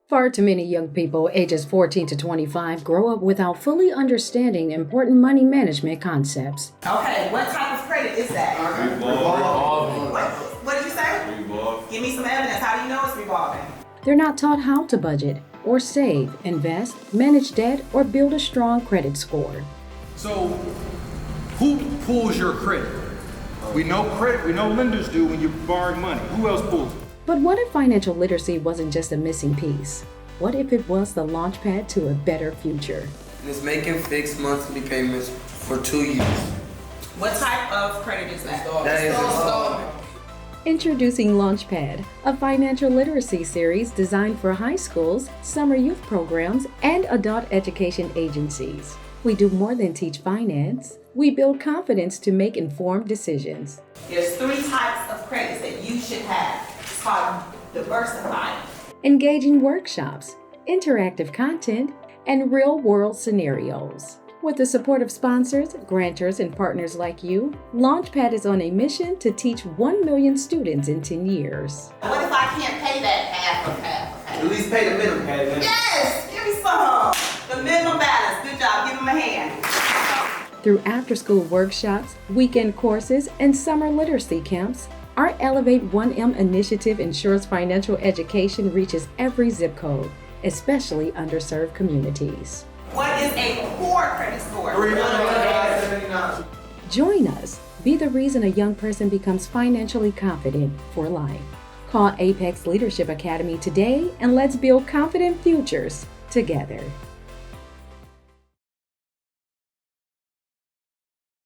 Far too many young people ages 14 to 25 grow up without fully understanding important money management concepts. Okay, what type of credit is that? Revolving. What did you say? Revolving. Give me some evidence. How do you know it's revolving? They're not taught how to budget or save, invest, manage debt, or build a strong credit score. So, who pulls your credit? We know credit, we know lenders do when you're borrowing money. Who else pulls it? But what if financial literacy wasn't just a missing piece? What if it was the LaunchPad to a better future? And it's making fixed monthly payments for 2 years. What type of credit is that? That is installment. Introducing LaunchPad, a financial literacy series designed for high schools, summer youth programs, and adult education agencies. We do more than teach finance. We build confidence to make informed decisions. There's 3 types of credits that you should have. It's called diversified. Engaging workshops, interactive content, and real-world scenarios. With the support of sponsors, grantors, and partners like you, LaunchPad is on a mission to teach 1 million students in 10 years. What if I can't pay that half of half? At least pay the minimum. Yes! Give me some! The minimum balance. Good job. Give them a hand. Through after-school workshops, weekend courses, and summer literacy camps, our Elevate 1M initiative ensures financial education reaches every zip code, especially underserved communities. What is a core credit score? 379. Join us. Be the reason a young person becomes financially confident for life. Call Apex Leadership Academy today and let's build confident futures together.